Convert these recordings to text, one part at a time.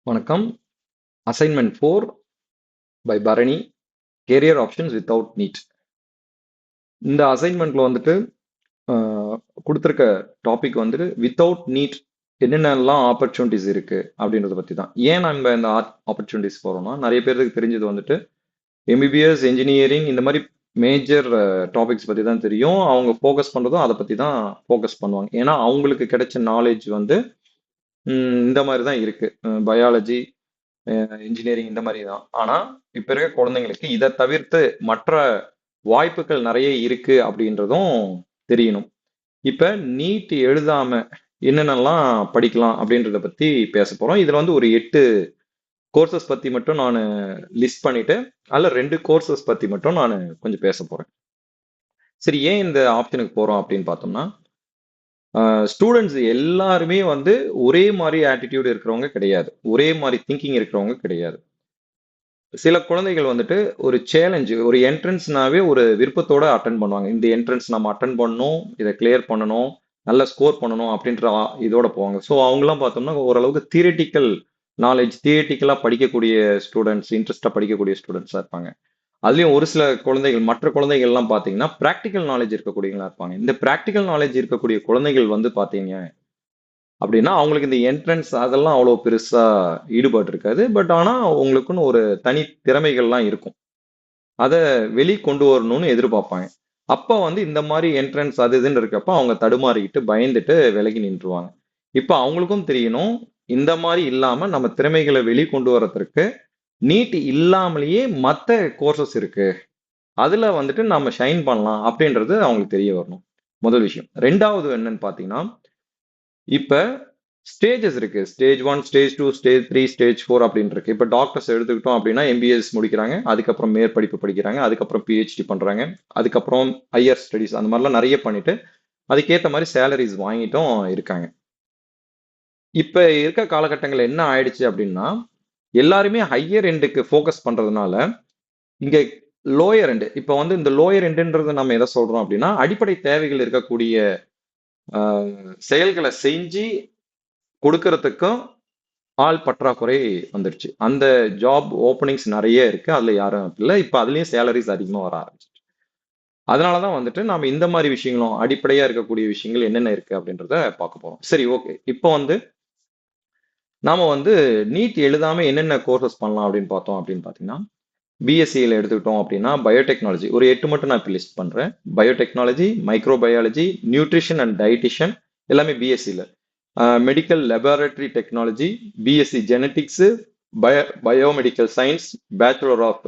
வணக்கம். Assignment 4 by Bharani. Career options without NEET. இந்த அசைன்மெண்ட்ல வந்துட்டு கொடுத்துருக்க டாபிக் வந்துட்டு வித்தவுட் நீட் என்னென்னலாம் ஆப்பர்ச்சுனிட்டிஸ் இருக்கு அப்படின்றத பத்தி தான். ஏன் நம்ம இந்த ஆப்பர்ச்சுனிட்டிஸ் போறோம்னா, நிறைய பேருக்கு தெரிஞ்சது வந்துட்டு எம்பிபிஎஸ், இன்ஜினியரிங் இந்த மாதிரி மேஜர் டாபிக்ஸ் பத்தி தான் தெரியும். அவங்க ஃபோக்கஸ் பண்றதும் அதை பத்தி தான் ஃபோக்கஸ் பண்ணுவாங்க. ஏன்னா அவங்களுக்கு கிடைச்ச நாலேஜ் வந்து இந்த மாதிரி தான் இருக்கு. பயாலஜி, இன்ஜினியரிங் இந்த மாதிரி தான். ஆனா இப்ப இருக்க குழந்தைங்களுக்கு இதை தவிர்த்து மற்ற வாய்ப்புகள் நிறைய இருக்கு அப்படின்றதும் தெரியணும். இப்ப நீட் எழுதாம என்னென்னலாம் படிக்கலாம் அப்படின்றத பத்தி பேச போறோம். இதுல வந்து ஒரு 8 கோர்சஸ் பத்தி மட்டும் நான் லிஸ்ட் பண்ணிட்டு அதுல 2 கோர்சஸ் பத்தி மட்டும் நான் கொஞ்சம் பேச போறேன். சரி, ஏன் இந்த ஆப்ஷனுக்கு போறோம் அப்படின்னு பார்த்தோம்னா, ஸ்டூடெண்ட்ஸ் எல்லாருமே வந்து ஒரே மாதிரி ஆட்டிடியூட் இருக்கிறவங்க கிடையாது, ஒரே மாதிரி திங்கிங் இருக்கிறவங்க கிடையாது. சில குழந்தைகள் வந்துட்டு ஒரு சேலஞ்சு, ஒரு என்ட்ரன்ஸ்னாவே ஒரு விருப்பத்தோட அட்டன் பண்ணுவாங்க. இந்த என்ட்ரன்ஸ் நம்ம அட்டன் பண்ணணும், இதை கிளியர் பண்ணணும், நல்ல ஸ்கோர் பண்ணணும் அப்படின்ற இதோட போவாங்க. ஸோ அவங்கலாம் பார்த்தோம்னா ஓரளவுக்கு தியரிட்டிக்கல் நாலேஜ், தியரிட்டிக்கலா படிக்கக்கூடிய ஸ்டூடெண்ட்ஸ், இன்ட்ரெஸ்டா படிக்கக்கூடிய ஸ்டூடெண்ட்ஸா இருப்பாங்க. அதுலயும் ஒரு சில குழந்தைகள், மற்ற குழந்தைகள்லாம் பார்த்தீங்கன்னா ப்ராக்டிக்கல் நாலேஜ் இருக்கக்கூடியவங்களா இருப்பாங்க. இந்த ப்ராக்டிக்கல் நாலேஜ் இருக்கக்கூடிய குழந்தைகள் வந்து பார்த்தீங்க அப்படின்னா அவங்களுக்கு இந்த என்ட்ரன்ஸ் அதெல்லாம் அவ்வளோ பெருசா ஈடுபாடு இருக்காது. பட் ஆனா உங்களுக்குன்னு ஒரு தனி திறமைகள்லாம் இருக்கும். அதை வெளி கொண்டு வரணும்னு எதிர்பார்ப்பாங்க. அப்ப வந்து இந்த மாதிரி என்ட்ரன்ஸ் அது இதுன்னு இருக்கப்ப அவங்க தடுமாறிக்கிட்டு பயந்துட்டு விலகி நின்றுவாங்க. இப்ப அவங்களுக்கும் தெரியணும், இந்த மாதிரி இல்லாம நம்ம திறமைகளை வெளி கொண்டு வரதுக்கு நீட் இல்லாமலேயே மத்த கோர்சஸ் இருக்கு, அதுல வந்துட்டு நம்ம ஷைன் பண்ணலாம் அப்படின்றது அவங்களுக்கு தெரிய வரணும். முதல் விஷயம். ரெண்டாவது என்னன்னு பாத்தீங்கன்னா, இப்ப ஸ்டேஜஸ் இருக்கு. ஸ்டேஜ் 1, ஸ்டேஜ் 2, ஸ்டேஜ் 3, ஸ்டேஜ் 4 அப்படின்னு இருக்கு. இப்ப டாக்டர்ஸ் எடுத்துக்கிட்டோம் அப்படின்னா எம்பிபிஎஸ் முடிக்கிறாங்க, அதுக்கப்புறம் மேற்படிப்பு படிக்கிறாங்க, அதுக்கப்புறம் பிஹெச்டி பண்றாங்க, அதுக்கப்புறம் ஹையர் ஸ்டடிஸ் அந்த மாதிரிலாம் நிறைய பண்ணிட்டு அதுக்கேற்ற மாதிரி சேலரிஸ் வாங்கிட்டும் இருக்காங்க. இப்ப இருக்க காலகட்டங்கள் என்ன ஆயிடுச்சு அப்படின்னா, எல்லாருமே ஹையர் எண்டுக்கு ஃபோக்கஸ் பண்றதுனால இங்க லோயர் எண்டு, இப்ப வந்து இந்த லோயர் எண்டுன்றது நம்ம எதை சொல்றோம் அப்படின்னா, அடிப்படை தேவைகள் இருக்கக்கூடிய செயல்களை செஞ்சு கொடுக்கறதுக்கும் ஆள் பற்றாக்குறை வந்துடுச்சு. அந்த ஜாப் ஓப்பனிங்ஸ் நிறைய இருக்கு, அதுல யாரும் இல்லை. இப்ப அதுலயும் சேலரிஸ் அதிகமா வர ஆரம்பிச்சிச்சு. அதனாலதான் வந்துட்டு நாம இந்த மாதிரி விஷயங்களும், அடிப்படையா இருக்கக்கூடிய விஷயங்கள் என்னென்ன இருக்கு அப்படின்றத பார்க்க போறோம். சரி, ஓகே. இப்போ வந்து நாம வந்து நீட் எழுதாம என்னென்ன கோர்சஸ் பண்ணலாம் அப்படின்னு பார்த்தோம் அப்படின்னு பாத்தீங்கன்னா, பிஎஸ்சியில் எடுத்துக்கிட்டோம் அப்படின்னா பயோடெக்னாலஜி ஒரு 8 மட்டும் நான் இப்போ லிஸ்ட் பண்றேன். Biotechnology, microbiology, nutrition and dietitian எல்லாமே பிஎஸ்சியில். Medical laboratory technology, BSc genetics, biomedical science, bachelor of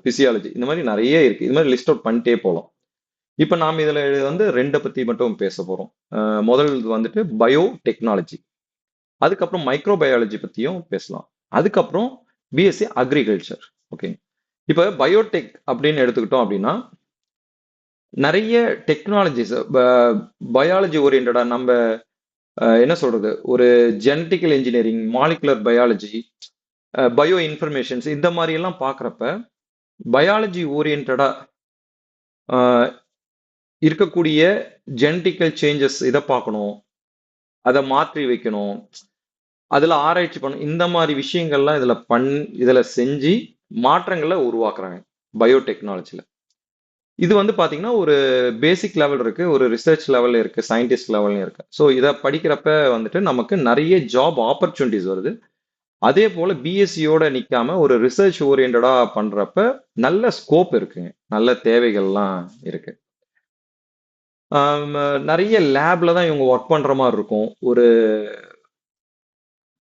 physiology, இந்த மாதிரி நிறைய இருக்கு. இது மாதிரி லிஸ்ட் அவுட் பண்ணிட்டே போகலாம். இப்போ நாம் இதில் வந்து 2 பத்தி மட்டும் பேச போறோம். முதல் வந்துட்டு பயோ டெக்னாலஜி, அதுக்கப்புறம் மைக்ரோபயாலஜி பத்தியும் பேசலாம், அதுக்கப்புறம் பிஎஸ்சி அக்ரிகல்ச்சர். ஓகே. இப்ப பயோடெக் அப்படின்னு எடுத்துக்கிட்டோம் அப்படின்னா நிறைய டெக்னாலஜிஸ், பயாலஜி ஓரியன்டா நம்ம என்ன சொல்றது, ஒரு genetical engineering, molecular biology, bio informations இந்த மாதிரி எல்லாம் பார்க்குறப்ப பயாலஜி ஓரியன்டா இருக்கக்கூடிய ஜெனட்டிக்கல் சேஞ்சஸ் இதை பார்க்கணும், அதை மாற்றி வைக்கணும், அதுல ஆராய்ச்சி பண்ணணும். இந்த மாதிரி விஷயங்கள்லாம் இதுல செஞ்சு மாற்றங்களை உருவாக்குறாங்க பயோடெக்னாலஜில. இது வந்து பாத்தீங்கன்னா ஒரு பேசிக் லெவல் இருக்கு, ஒரு ரிசர்ச் லெவல்ல இருக்கு, சயின்டிஸ்ட் லெவல்ல இருக்கு. ஸோ இதை படிக்கிறப்ப வந்துட்டு நமக்கு நிறைய ஜாப் ஆப்பர்ச்சுனிட்டிஸ் வருது. அதே போல பிஎஸ்சியோட நிக்காம ஒரு ரிசர்ச் ஓரியன்டா பண்றப்ப நல்ல ஸ்கோப் இருக்குங்க, நல்ல தேவைகள்லாம் இருக்கு. நிறைய லேப்ல தான் இவங்க ஒர்க் பண்ற மாதிரி இருக்கும். ஒரு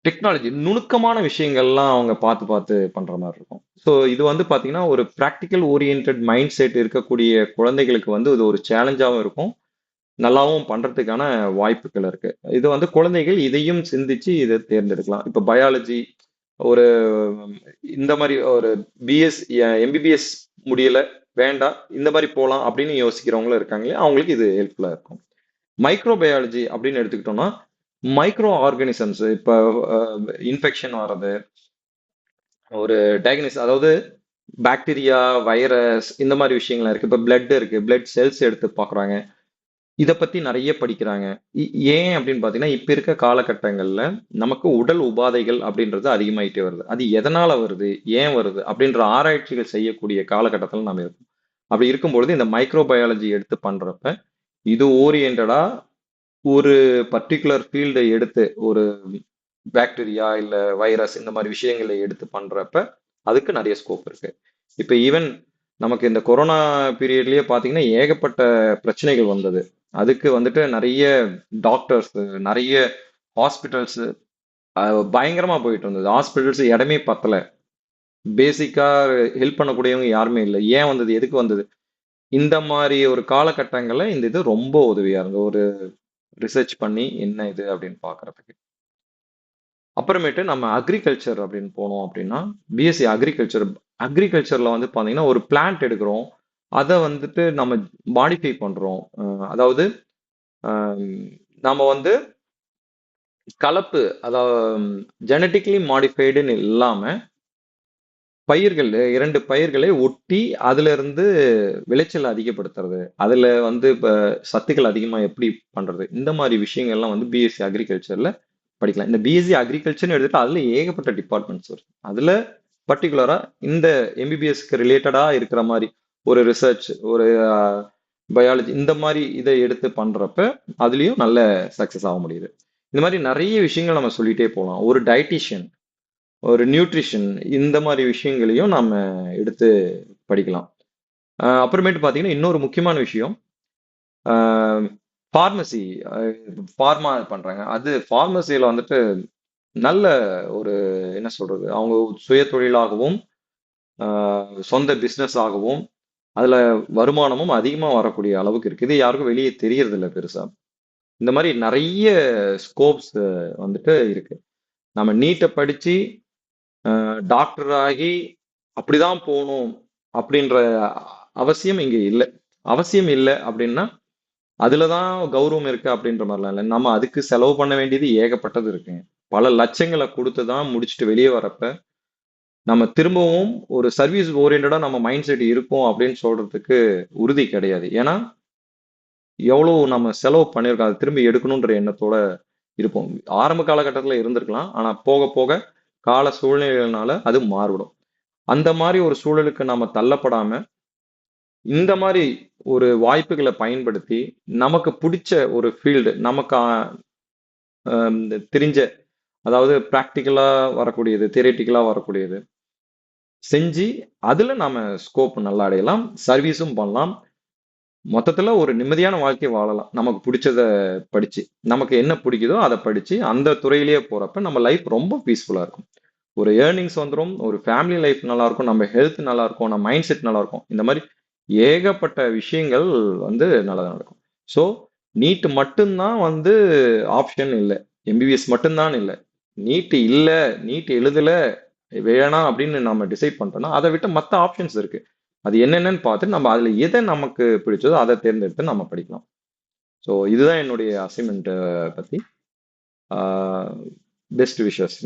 டெக்னாலஜி நுணுக்கமான விஷயங்கள்லாம் அவங்க பார்த்து பார்த்து பண்ற மாதிரி இருக்கும். ஸோ இது வந்து பாத்தீங்கன்னா ஒரு ப்ராக்டிக்கல் ஓரியன்ட் மைண்ட் செட் இருக்கக்கூடிய குழந்தைகளுக்கு வந்து இது ஒரு சேலஞ்சாகவும் இருக்கும், நல்லாவும் பண்றதுக்கான வாய்ப்புகள் இருக்கு. இது வந்து குழந்தைகள் இதையும் சிந்திச்சு இதை தேர்ந்தெடுக்கலாம். இப்ப பயாலஜி ஒரு இந்த மாதிரி ஒரு பிஎஸ் எம்பிபிஎஸ் முடியல, வேண்டாம் இந்த மாதிரி போலாம் அப்படின்னு யோசிக்கிறவங்களும் இருக்காங்களே, அவங்களுக்கு இது ஹெல்ப்ஃபுல்லா இருக்கும். மைக்ரோபயாலஜி அப்படின்னு எடுத்துக்கிட்டோம்னா மைக்ரோ ஆர்கானிசம்ஸ், இப்ப இன்ஃபெக்ஷன் வர்றது, ஒரு டயக்னிஸ், அதாவது பாக்டீரியா, வைரஸ் இந்த மாதிரி விஷயங்கள்லாம் இருக்கு. இப்ப பிளட் இருக்கு, பிளட் செல்ஸ் எடுத்து பார்க்குறாங்க. இத பத்தி நிறைய படிக்கிறாங்க. ஏன் அப்படின்னு பார்த்தீங்கன்னா, இப்ப இருக்க காலகட்டங்கள்ல நமக்கு உடல் உபாதைகள் அப்படின்றது அதிகமாயிட்டே வருது. அது எதனால வருது? ஏன் வருது? அப்படின்ற ஆராய்ச்சிகள் செய்யக்கூடிய காலகட்டத்துல நாம இருக்கோம். அப்படி இருக்கும்பொழுது இந்த மைக்ரோபயாலஜி எடுத்து பண்றப்ப, இது ஓரியன்டடா ஒரு பர்ட்டிகுலர் ஃபீல்டை எடுத்து ஒரு பாக்டீரியா இல்ல வைரஸ் இந்த மாதிரி விஷயங்களை எடுத்து பண்றப்ப அதுக்கு நிறைய ஸ்கோப் இருக்கு. இப்ப ஈவன் நமக்கு இந்த கொரோனா பீரியட்லயே பாத்தீங்கன்னா ஏகப்பட்ட பிரச்சனைகள் வந்தது. அதுக்கு வந்துட்டு நிறைய டாக்டர்ஸ், நிறைய ஹாஸ்பிட்டல்ஸ் பயங்கரமா போயிட்டு இருந்தது. ஹாஸ்பிட்டல்ஸ் இடமே பத்தல. பேசிக்கா ஹெல்ப் பண்ணக்கூடியவங்க யாருமே இல்லை. ஏன் வந்தது? எதுக்கு வந்தது? இந்த மாதிரி ஒரு காலகட்டங்கள்ல இந்த இது ரொம்ப உதவியா இருந்தது. ஒரு ரிசர்ச் பண்ணி என்ன இது அப்படின்னு பாக்குறதுக்கு. அப்புறமேட்டு நம்ம அக்ரிகல்ச்சர் அப்படின்னு போனோம் அப்படின்னா, பிஎஸ்சி அக்ரிகல்ச்சர். அக்ரிகல்ச்சர்ல வந்து பாத்தீங்கன்னா ஒரு பிளான்ட் எடுக்கிறோம். அதை வந்துட்டு நம்ம மாடிஃபை பண்றோம். அதாவது அஹ், நாம வந்து கலப்பு, அதாவது ஜெனட்டிக்கலி மாடிஃபைடுன்னு இல்லாம பயிர்கள், 2 பயிர்களை ஒட்டி அதுல இருந்து விளைச்சல் அதிகப்படுத்துறது, அதுல வந்து இப்ப சத்துக்கள் அதிகமா எப்படி பண்றது, இந்த மாதிரி விஷயங்கள்லாம் வந்து பிஎஸ்சி அக்ரிகல்ச்சர்ல படிக்கலாம். இந்த பிஎஸ்சி அக்ரிகல்ச்சர்னு எடுத்துட்டு அதுல ஏகப்பட்ட டிபார்ட்மெண்ட்ஸ் வரும். அதுல பர்டிகுலரா இந்த எம்பிபிஎஸ்க்கு ரிலேட்டடா இருக்கிற மாதிரி ஒரு ரிசர்ச், ஒரு பயாலஜி இந்த மாதிரி இதை எடுத்து பண்றப்ப அதுலயும் நல்ல சக்சஸ் ஆக முடியுது. இந்த மாதிரி நிறைய விஷயங்கள் நம்ம சொல்லிட்டே போகலாம். ஒரு டயட்டிஷியன், ஒரு நியூட்ரிஷன், இந்த மாதிரி விஷயங்களையும் நாம எடுத்து படிக்கலாம். அப்புறமேட்டு பாத்தீங்கன்னா இன்னொரு முக்கியமான விஷயம், ஃபார்மசி. ஃபார்மா பண்றாங்க. அது ஃபார்மசியில வந்துட்டு நல்ல ஒரு, என்ன சொல்றது, அவங்க சுய தொழிலாகவும் சொந்த பிசினஸ் ஆகவும் அதுல வருமானமும் அதிகமா வரக்கூடிய அளவுக்கு இருக்கு. இது யாருக்கும் வெளியே தெரியறது இல்ல பெருசா. இந்த மாதிரி நிறைய ஸ்கோப்ஸ் வந்துட்டு இருக்கு. நம்ம நீட்டை படிச்சு டாக்டர் ஆகி அப்படிதான் போகணும் அப்படின்ற அவசியம் இங்க இல்லை. அவசியம் இல்லை அப்படின்னா அதுலதான் கௌரவம் இருக்கு அப்படின்ற மாதிரிலாம் இல்லை. நம்ம அதுக்கு செலவு பண்ண வேண்டியது ஏகப்பட்டது இருக்குங்க. பல லட்சங்களை கொடுத்து தான் முடிச்சுட்டு வெளியே வரப்ப நம்ம திரும்பவும் ஒரு சர்வீஸ் ஓரியன்டா நம்ம மைண்ட் செட் இருக்கும் அப்படின்னு சொல்றதுக்கு உறுதி கிடையாது. ஏன்னா எவ்வளவு நம்ம செலவு பண்ணியிருக்கோம், அதை திரும்பி எடுக்கணுன்ற எண்ணத்தோட இருப்போம். ஆரம்ப காலகட்டத்துல இருந்திருக்கலாம், ஆனா போக போக கால சூழ்நிலைகள்னால அது மாறுபடும். அந்த மாதிரி ஒரு சூழலுக்கு நாம தள்ளப்படாம இந்த மாதிரி ஒரு வாய்ப்புகளை பயன்படுத்தி நமக்கு பிடிச்ச ஒரு ஃபீல்டு, நமக்கு தெரிஞ்ச, அதாவது பிராக்டிக்கலா வரக்கூடியது, தியரிட்டிக்கலா வரக்கூடியது செஞ்சு அதுல நாம ஸ்கோப் நல்லா அடையலாம், சர்வீஸும் பண்ணலாம். மொத்தத்துல ஒரு நிம்மதியான வாழ்க்கை வாழலாம். நமக்கு பிடிச்சத படிச்சு, நமக்கு என்ன பிடிக்குதோ அதை படிச்சு அந்த துறையிலேயே போறப்ப நம்ம லைஃப் ரொம்ப பீஸ்ஃபுல்லா இருக்கும். ஒரு ஏர்னிங்ஸ் வந்துடும், ஒரு ஃபேமிலி லைஃப் நல்லா இருக்கும், நம்ம ஹெல்த் நல்லா இருக்கும், நம்ம மைண்ட் செட் நல்லா இருக்கும். இந்த மாதிரி ஏகப்பட்ட விஷயங்கள் வந்து நல்லதா நடக்கும். ஸோ நீட் மட்டும்தான் வந்து ஆப்ஷன் இல்லை, எம்பிபிஎஸ் மட்டும்தான் இல்லை. நீட் இல்லை, நீட் எழுதல, வேணாம் அப்படின்னு நம்ம டிசைட் பண்ணிட்டோம்னா அதை விட்டு மற்ற ஆப்ஷன்ஸ் இருக்கு. அது என்னென்னு பார்த்து நம்ம அதுல எதை நமக்கு பிடிச்சதோ அதை தேர்ந்தெடுத்து நம்ம படிக்கலாம். ஸோ இதுதான் என்னுடைய அசைன்மெண்ட் பத்தி. Best wishes.